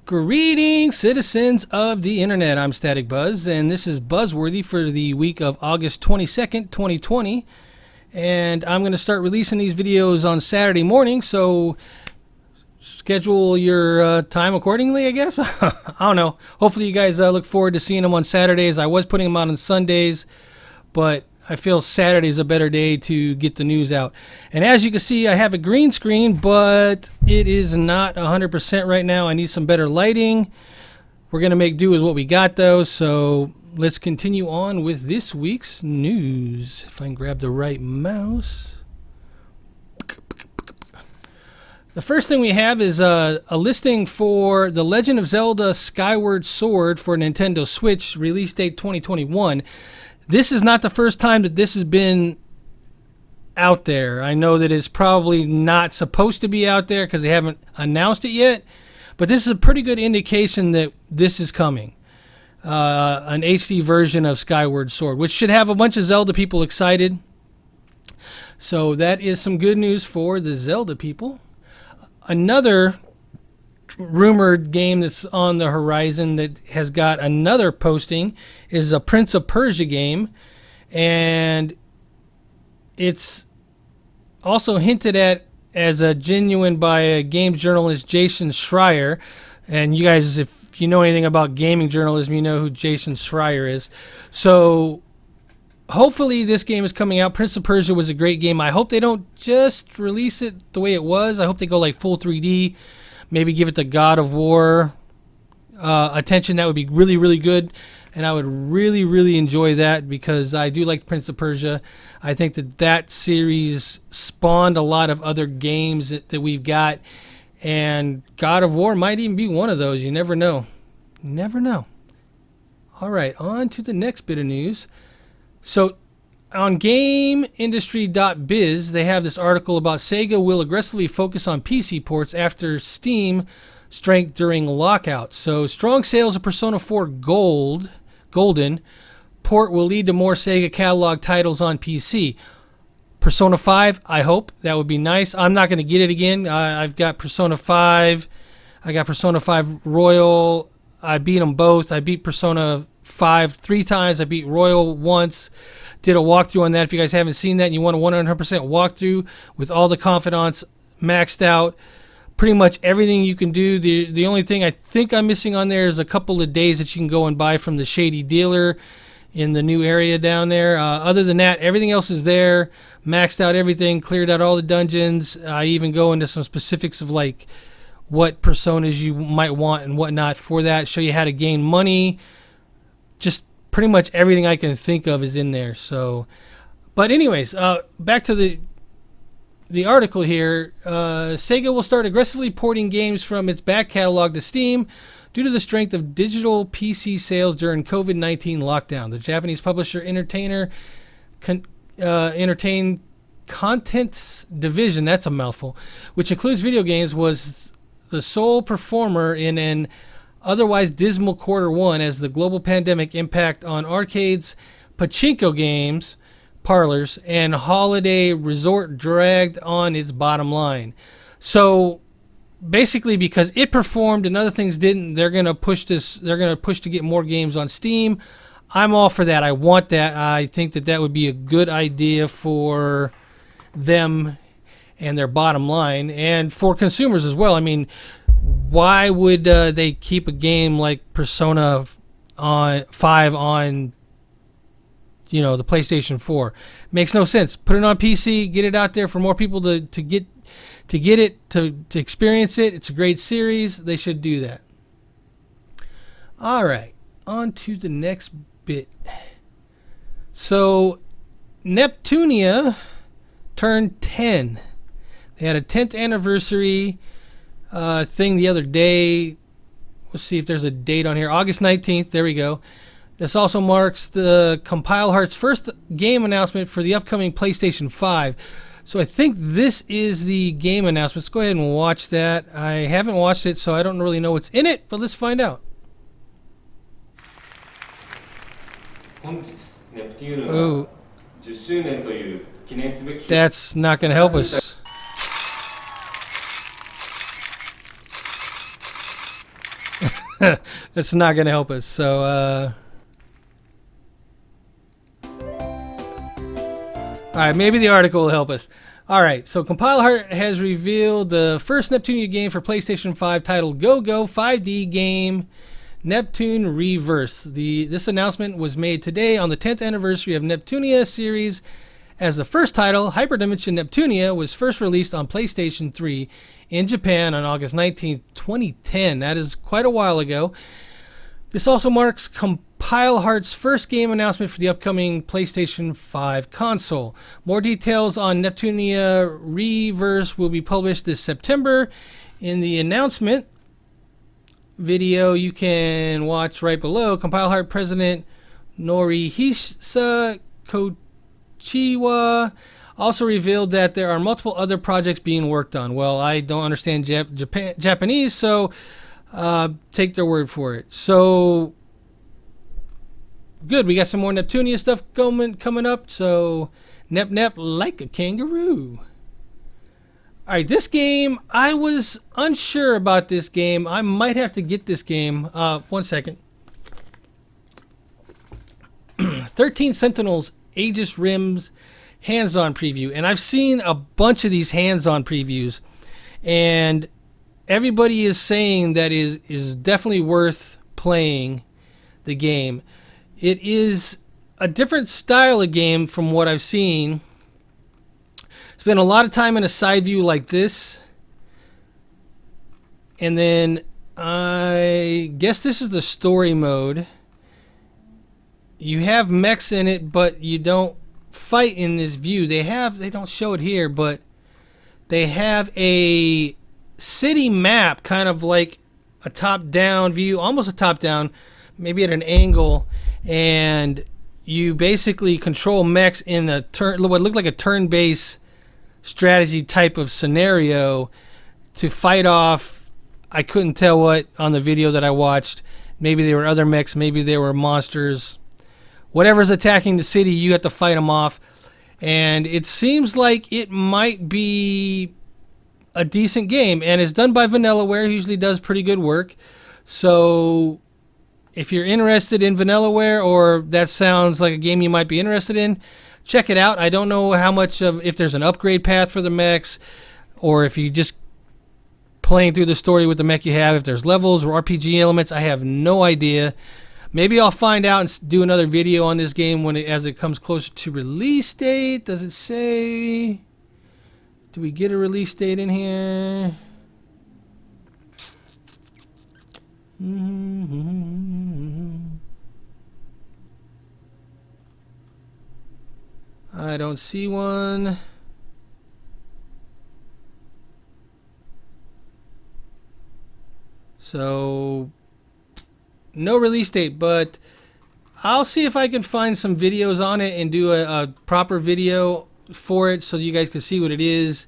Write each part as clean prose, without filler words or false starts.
Greetings, citizens of the internet. I'm Static Buzz, and this is Buzzworthy for the week of August 22nd, 2020. And I'm going to start releasing these videos on Saturday morning, so schedule your time accordingly, I guess. I don't know. Hopefully you guys look forward to seeing them on Saturdays. I was putting them out on Sundays, but I feel Saturday's a better day to get the news out. And as you can see, I have a green screen, but it is not 100% right now. I need some better lighting. We're going to make do with what we got, though. So let's continue on with this week's news. If I can grab the right mouse. The first thing we have is a listing for The Legend of Zelda Skyward Sword for Nintendo Switch, release date 2021. This is not the first time that this has been out there. I know that it's probably not supposed to be out there because they haven't announced it yet, but this is a pretty good indication that this is coming. An HD version of Skyward Sword, which should have a bunch of Zelda people excited. So that is some good news for the Zelda people. Another rumored game that's on the horizon that has got another posting is a Prince of Persia game, and it's also hinted at as a genuine by a game journalist, Jason Schreier. And you guys, if you know anything about gaming journalism, you know who Jason Schreier is. So hopefully this game is coming out. Prince of Persia was a great game. I hope they don't just release it the way it was. I hope they go like full 3D. Maybe give it the God of War attention. That would be really, really good. And I would really, really enjoy that because I do like Prince of Persia. I think that series spawned a lot of other games that we've got. And God of War might even be one of those. You never know. You never know. All right, on to the next bit of news. So on GameIndustry.biz, they have this article about Sega will aggressively focus on PC ports after Steam strength during lockout. So strong sales of Persona 4 Golden port will lead to more Sega catalog titles on PC. Persona 5, I hope. That would be nice. I'm not going to get it again. I've got Persona 5. I got Persona 5 Royal. I beat them both. I beat Persona 5 3 times. I beat Royal once. Did a walkthrough on that. If you guys haven't seen that and you want a 100% walkthrough with all the confidants maxed out, pretty much everything you can do. The only thing I think I'm missing on there is a couple of days that you can go and buy from the Shady Dealer in the new area down there. Other than that, everything else is there. Maxed out everything, cleared out all the dungeons. I even go into some specifics of like what personas you might want and whatnot for that. Show you how to gain money. Just pretty much everything I can think of is in there. So, but anyways, back to the article here. Sega will start aggressively porting games from its back catalog to Steam due to the strength of digital PC sales during COVID-19 lockdown. The Japanese publisher Entertain Contents Division, that's a mouthful, which includes video games, was the sole performer in an otherwise dismal quarter one as the global pandemic impact on arcades, pachinko games, parlors, and holiday resort dragged on its bottom line. So basically, because it performed and other things didn't, they're going to push this. They're going to push to get more games on Steam. I'm all for that. I want that. I think that would be a good idea for them and their bottom line, and for consumers as well. I mean, why would they keep a game like Persona 5 on, the PlayStation 4? Makes no sense. Put it on PC, get it out there for more people to get it, to experience it. It's a great series. They should do that. All right, on to the next bit. So, Neptunia turned 10. They had a 10th anniversary thing the other day. Let's see if there's a date on here. August 19th. There we go. This also marks the Compile Heart's first game announcement for the upcoming PlayStation 5. So I think this is the game announcement. Let's go ahead and watch that. I haven't watched it, so I don't really know what's in it, but let's find out. Oh, that's not going to help us. 10 That's not going to help us. So, all right, maybe the article will help us. All right, so CompileHeart has revealed the first Neptunia game for PlayStation 5 titled Go Go 5D game Neptune Reverse. This announcement was made today on the 10th anniversary of Neptunia series, as the first title, Hyperdimension Neptunia, was first released on PlayStation 3 in Japan on August 19, 2010. That is quite a while ago. This also marks CompileHeart's first game announcement for the upcoming PlayStation 5 console. More details on Neptunia Reverse will be published this September. In the announcement video you can watch right below, CompileHeart President Norihisa Kochiwa also revealed that there are multiple other projects being worked on. Well, I don't understand Japanese, so take their word for it. So good, we got some more Neptunia stuff coming up. So Nep like a kangaroo. All right, this game, I was unsure about this game. I might have to get this game. 1 second. 13 Sentinels Aegis Rims hands-on preview, and I've seen a bunch of these hands-on previews, and everybody is saying that is definitely worth playing the game. It is a different style of game from what I've seen. Spent a lot of time in a side view like this, and then I guess this is the story mode. You have mechs in it, but you don't fight in this view. They don't show it here, but they have a city map, kind of like a top-down view, almost a top-down, maybe at an angle, and you basically control mechs in what looked like a turn-based strategy type of scenario to fight off, I couldn't tell what on the video that I watched. Maybe they were other mechs, maybe they were monsters. Whatever's attacking the city, you have to fight them off. And it seems like it might be a decent game, and it's done by Vanillaware, who usually does pretty good work. So if you're interested in Vanillaware, or that sounds like a game you might be interested in, check it out. I don't know how much if there's an upgrade path for the mechs, or if you just playing through the story with the mech you have, if there's levels or RPG elements. I have no idea. Maybe I'll find out and do another video on this game as it comes closer to release date. Does it say? Do we get a release date in here? I don't see one. So no release date, but I'll see if I can find some videos on it and do a proper video for it so you guys can see what it is.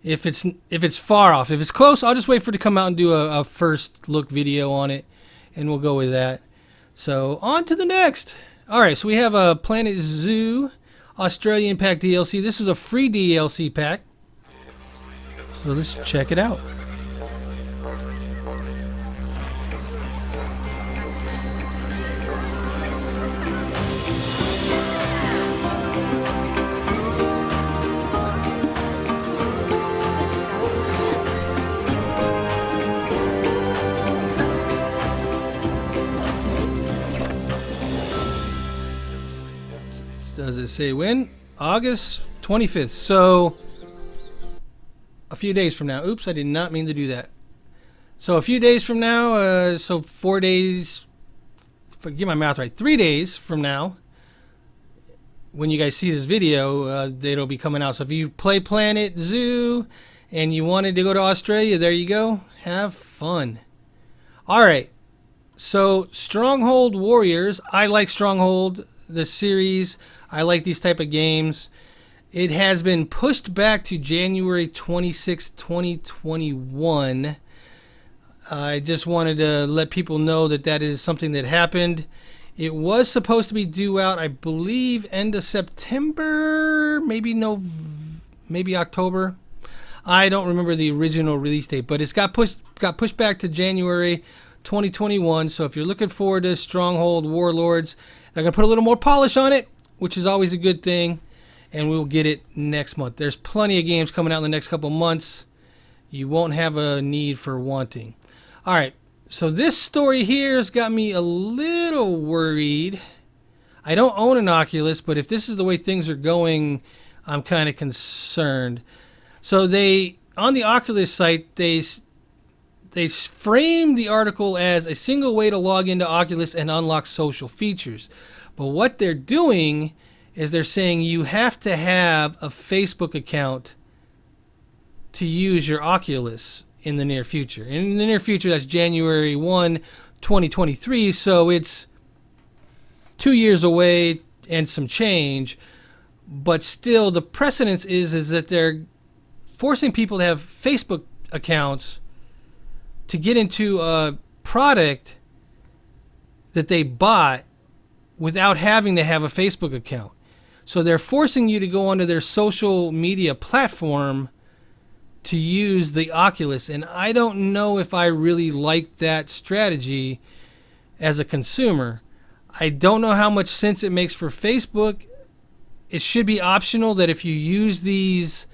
If it's far off. If it's close, I'll just wait for it to come out and do a first look video on it, and we'll go with that. So on to the next. All right, so we have a Planet Zoo Australian Pack DLC. This is a free DLC pack. So let's check it out. Does it say when? August 25th. So a few days from now. Oops, I did not mean to do that. So a few days from now, so 4 days, if I get my math right, 3 days from now, when you guys see this video, it'll be coming out. So if you play Planet Zoo and you wanted to go to Australia, there you go. Have fun. All right. So Stronghold Warriors. I like Stronghold, the series. I like these type of games. It has been pushed back to January 26, 2021. I just wanted to let people know that is something that happened. It was supposed to be due out, I believe, end of September, maybe October. I don't remember the original release date, but it's got pushed back to January 2021. So if you're looking forward to Stronghold Warlords, they're going to put a little more polish on it, which is always a good thing, and we'll get it next month. There's plenty of games coming out in the next couple months. You won't have a need for wanting. All right, so this story here has got me a little worried. I don't own an Oculus, but if this is the way things are going, I'm kind of concerned. So they, on the Oculus site, they framed the article as a single way to log into Oculus and unlock social features. But what they're doing is they're saying you have to have a Facebook account to use your Oculus in the near future. In the near future, that's January 1, 2023, so it's 2 years away and some change. But still, the precedence is that they're forcing people to have Facebook accounts to get into a product that they bought without having to have a Facebook account. So they're forcing you to go onto their social media platform to use the Oculus. And I don't know if I really like that strategy as a consumer. I don't know how much sense it makes for Facebook. It should be optional that if you use these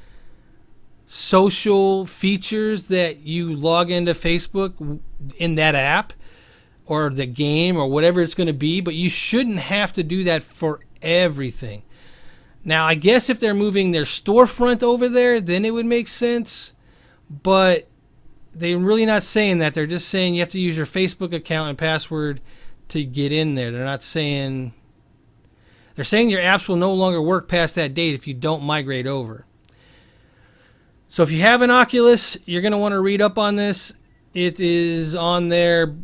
social features that you log into Facebook in that app or the game or whatever it's going to be, but you shouldn't have to do that for everything. Now, I guess if they're moving their storefront over there, then it would make sense, but they're really not saying that. They're just saying you have to use your Facebook account and password to get in there. They're not saying... They're saying your apps will no longer work past that date if you don't migrate over. So if you have an Oculus, you're going to want to read up on this. It is on their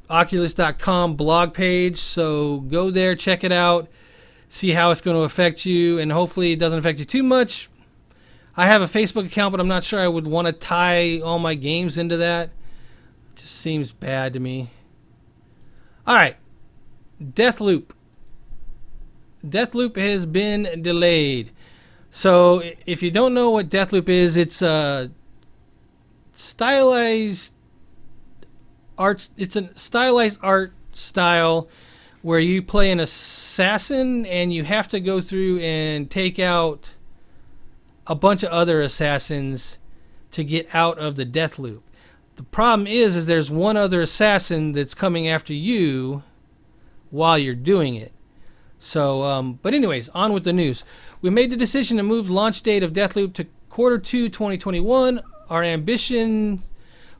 Oculus.com blog page. So go there, check it out, see how it's going to affect you, and hopefully it doesn't affect you too much. I have a Facebook account, but I'm not sure I would want to tie all my games into that. It just seems bad to me. All right, Deathloop. Deathloop has been delayed. So if you don't know what Deathloop is, it's a stylized art. It's a stylized art style where you play an assassin and you have to go through and take out a bunch of other assassins to get out of the Deathloop. The problem is there's one other assassin that's coming after you while you're doing it. So, but anyways, on with the news. We made the decision to move launch date of Deathloop to Q2 2021. Our ambition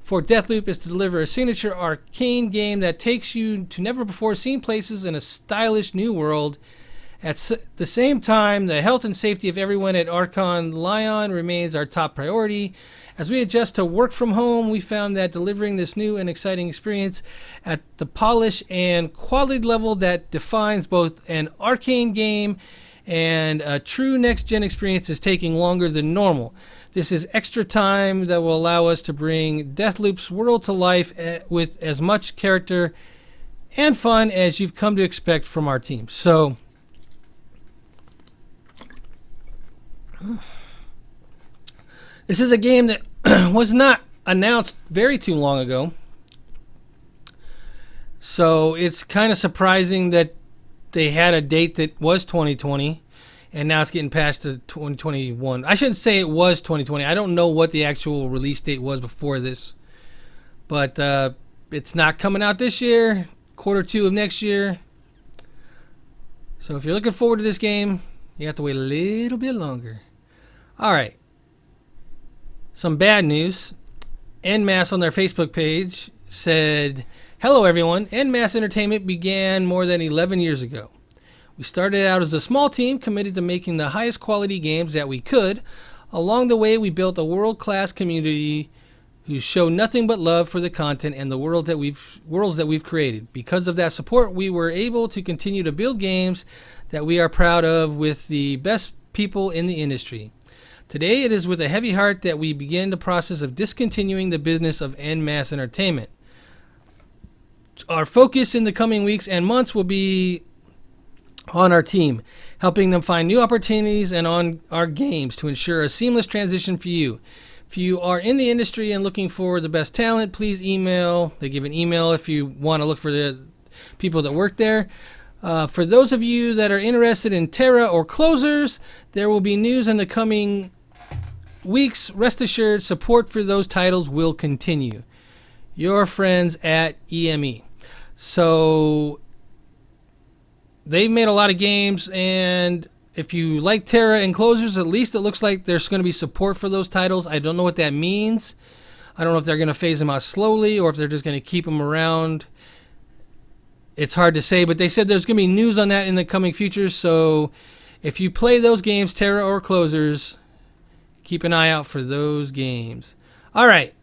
for Deathloop is to deliver a signature arcane game that takes you to never-before-seen places in a stylish new world. At the same time, the health and safety of everyone at Archon Lion remains our top priority. As we adjust to work from home, we found that delivering this new and exciting experience at the polish and quality level that defines both an arcane game and a true next-gen experience is taking longer than normal. This is extra time that will allow us to bring Deathloop's world to life with as much character and fun as you've come to expect from our team. So, this is a game that was not announced very too long ago. So it's kind of surprising that they had a date that was 2020 and now it's getting passed to 2021. I shouldn't say it was 2020. I don't know what the actual release date was before this. But it's not coming out this year, Q2 of next year. So if you're looking forward to this game, you have to wait a little bit longer. All right. Some bad news. Endmass on their Facebook page said, "Hello everyone. Endmass Entertainment began more than 11 years ago. We started out as a small team committed to making the highest quality games that we could. Along the way, we built a world-class community who show nothing but love for the content and the worlds that we've created. Because of that support, we were able to continue to build games that we are proud of with the best people in the industry. Today, it is with a heavy heart that we begin the process of discontinuing the business of Endmass Entertainment. Our focus in the coming weeks and months will be on our team, helping them find new opportunities and on our games to ensure a seamless transition for you. If you are in the industry and looking for the best talent, please email. They give an email if you want to look for the people that work there. For those of you that are interested in Terra or Closers, there will be news in the coming weeks. Rest assured, support for those titles will continue. Your friends at EME. So they've made a lot of games, and if you like Terra and Closers, at least it looks like there's going to be support for those titles. I don't know what that means. I don't know if they're going to phase them out slowly or if they're just going to keep them around. It's hard to say, but they said there's going to be news on that in the coming future. So if you play those games, Terra or Closers, keep an eye out for those games. All right.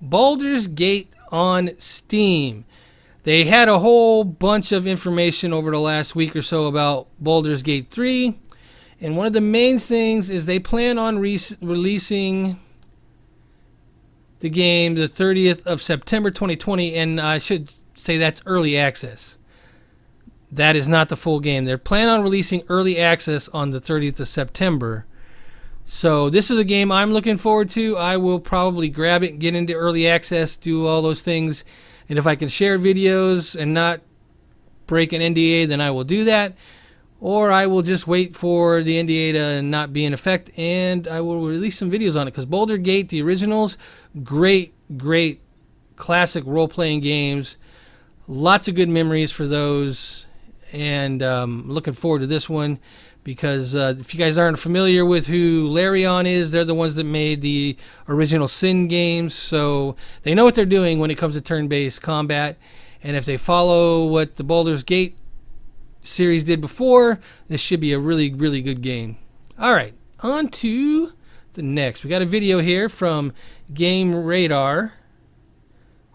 Baldurs Gate on Steam. They had a whole bunch of information over the last week or so about Baldurs Gate 3. And one of the main things is they plan on releasing the game the 30th of September 2020. And I should say that's early access. That is not the full game. They're planning on releasing early access on the 30th of September. So this is a game I'm looking forward to. I will probably grab it, get into early access, do all those things. And if I can share videos and not break an NDA, then I will do that. Or I will just wait for the NDA to not be in effect, and I will release some videos on it. Because Baldur's Gate, the originals, great classic role-playing games. Lots of good memories for those. And looking forward to this one. Because if you guys aren't familiar with who Larion is, they're the ones that made the original Sin games. So they know what they're doing when it comes to turn-based combat. And if they follow what the Baldur's Gate series did before, this should be a really good game. All right, on to the next. We got a video here from Game Radar.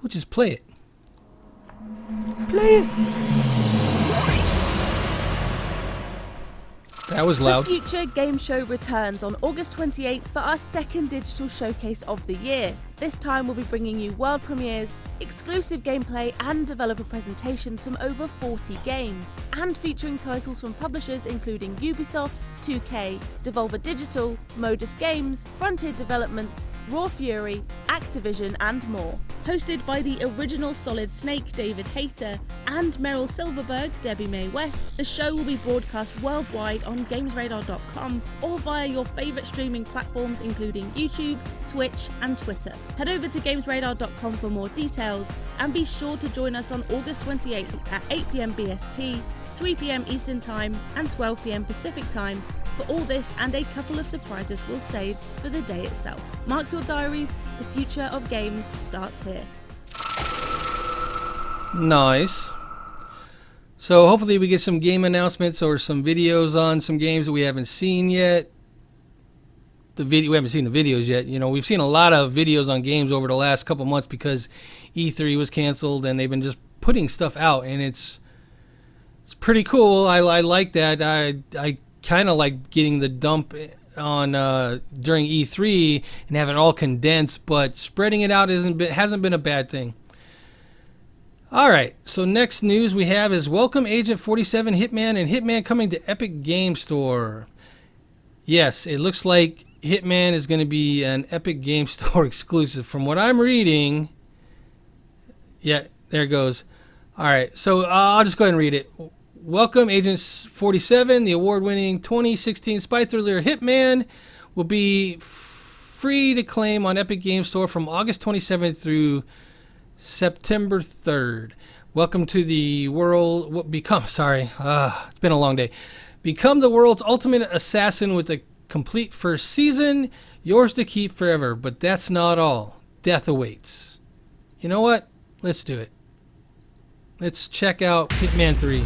We'll just play it. Play it. That was loud. The Future Game Show returns on August 28th for our second digital showcase of the year. This time we'll be bringing you world premieres, exclusive gameplay and developer presentations from over 40 games, and featuring titles from publishers including Ubisoft, 2K, Devolver Digital, Modus Games, Frontier Developments, Raw Fury, Activision and more. Hosted by the original Solid Snake David Hayter and Meryl Silverberg Debbie Mae West, the show will be broadcast worldwide on GamesRadar.com or via your favourite streaming platforms including YouTube, Twitch and Twitter. Head over to GamesRadar.com for more details and be sure to join us on August 28th at 8 PM BST, 3 PM Eastern Time and 12 PM Pacific Time for all this and a couple of surprises we'll save for the day itself. Mark your diaries, the future of games starts here. Nice. So hopefully we get some game announcements or some videos on some games that we haven't seen yet. We haven't seen the videos yet. You know, we've seen a lot of videos on games over the last couple months because E3 was canceled and they've been just putting stuff out, and it's pretty cool. I like that. I kind of like getting the dump on during E3 and having it all condensed, but spreading it out hasn't been a bad thing. All right, so next news we have is Welcome Agent 47 Hitman and Hitman coming to Epic Game Store. Yes, it looks like Hitman is going to be an Epic Game Store exclusive from what I'm reading. Yeah, there it goes. All right, so I'll just go ahead and read it. Welcome Agent 47, the award-winning 2016 spy thriller Hitman, will be free to claim on Epic Game Store from August 27th through September 3rd. Welcome to the world. It's been a long day. Become the world's ultimate assassin with a complete first season, yours to keep forever. But that's not all. Death awaits. You know what? Let's do it. Let's check out Hitman 3.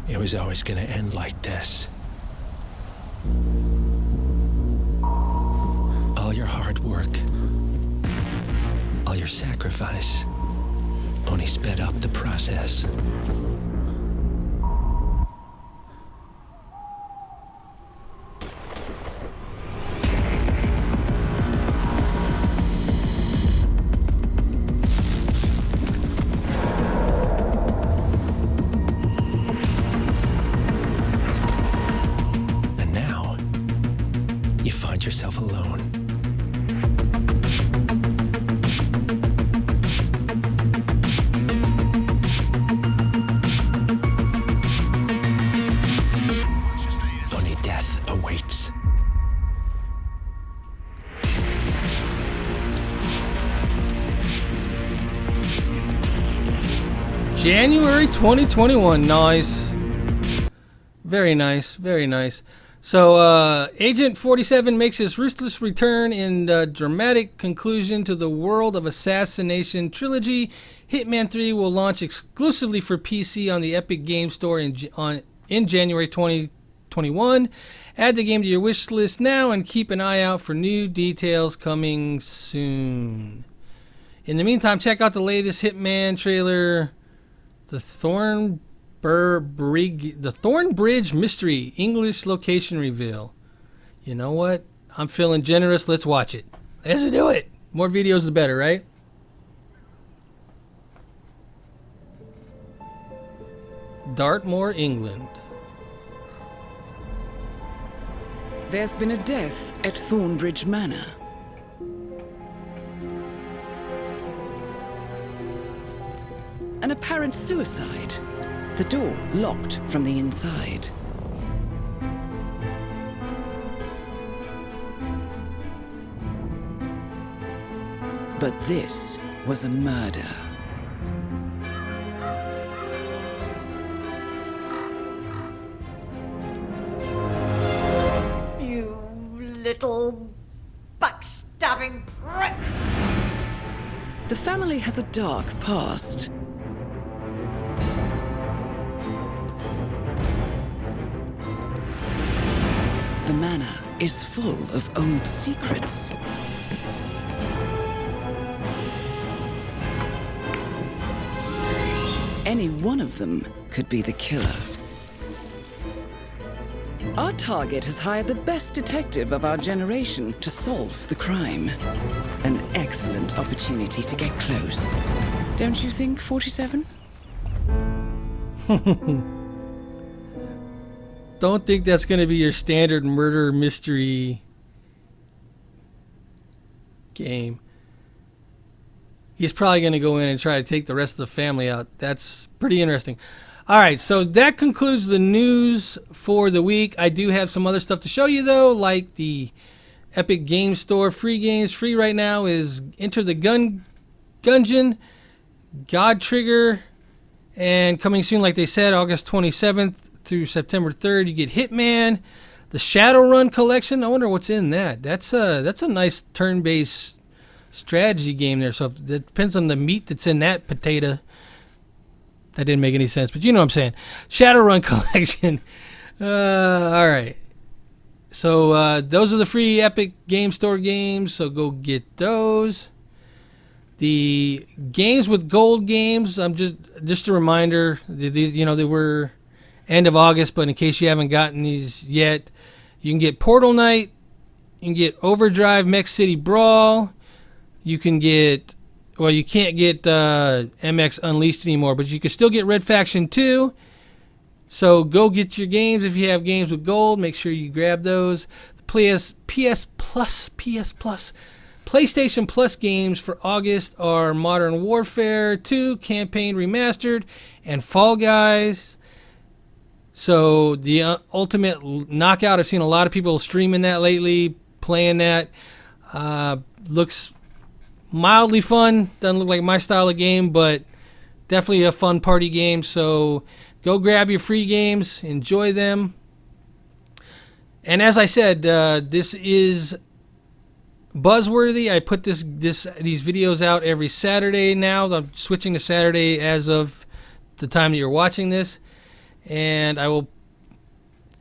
It was always going to end like this. All your hard work, all your sacrifice, only sped up the process. find yourself alone. Only death awaits. January 2021. Nice. Very nice. Very nice. So, Agent 47 makes his ruthless return in the dramatic conclusion to the World of Assassination trilogy. Hitman 3 will launch exclusively for PC on the Epic Game Store in January 2021. Add the game to your wish list now and keep an eye out for new details coming soon. In the meantime, check out the latest Hitman trailer, The Thornbridge Mystery English location reveal. You know what? I'm feeling generous. Let's watch it. Let's do it. More videos the better, right? Dartmoor, England. There's been a death at Thornbridge Manor. An apparent suicide. The door locked from the inside. But this was a murder. You little backstabbing prick! The family has a dark past. The manor is full of old secrets. Any one of them could be the killer. Our target has hired the best detective of our generation to solve the crime. An excellent opportunity to get close. Don't you think, 47? Don't think that's going to be your standard murder mystery game. He's probably going to go in and try to take the rest of the family out. That's pretty interesting. All right, so that concludes the news for the week. I do have some other stuff to show you, though, like the Epic Game Store free games. Free right now is Enter the Gungeon, God Trigger, and coming soon, like they said, August 27th through September 3rd, you get Hitman, the Shadowrun collection. I wonder what's in that. That's a nice turn-based strategy game there. So it depends on the meat that's in that potato. That didn't make any sense, but you know what I'm saying. Shadowrun collection. All right. So those are the free Epic Game Store games. So go get those. The games with gold games. I'm just a reminder. These, they were end of August, but in case you haven't gotten these yet, you can get Portal Knight, you can get Overdrive Mech City Brawl, you can get, well, you can't get MX Unleashed anymore, but you can still get Red Faction 2. So go get your games if you have games with gold. Make sure you grab those. The PS Plus, PlayStation Plus games for August are Modern Warfare 2 Campaign Remastered and Fall Guys. So the Ultimate Knockout, I've seen a lot of people streaming that lately, playing that. Looks mildly fun. Doesn't look like my style of game, but definitely a fun party game. So go grab your free games, enjoy them. And as I said, this is buzzworthy. I put these videos out every Saturday now. I'm switching to Saturday as of the time that you're watching this. And I will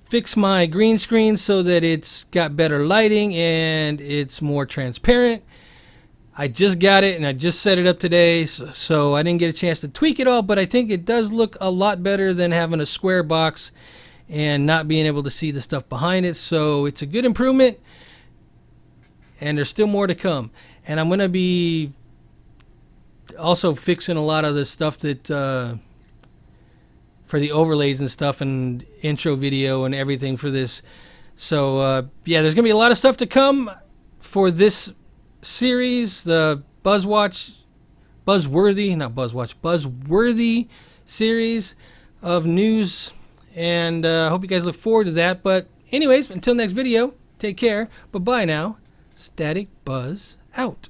fix my green screen so that it's got better lighting and it's more transparent. I just got it and I just set it up today, so I didn't get a chance to tweak it all, but I think it does look a lot better than having a square box and not being able to see the stuff behind it. So it's a good improvement, and there's still more to come. And I'm going to be also fixing a lot of the stuff that for the overlays and stuff and intro video and everything for this So, yeah, there's going to be a lot of stuff to come for this series, the Buzzworthy series of news. And I hope you guys look forward to that. But anyways, until next video, take care. Bye-bye now. Static Buzz out.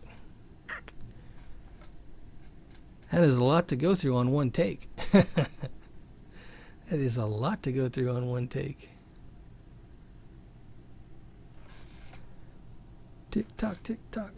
That is a lot to go through on one take. That is a lot to go through on one take. Tick tock, tick tock.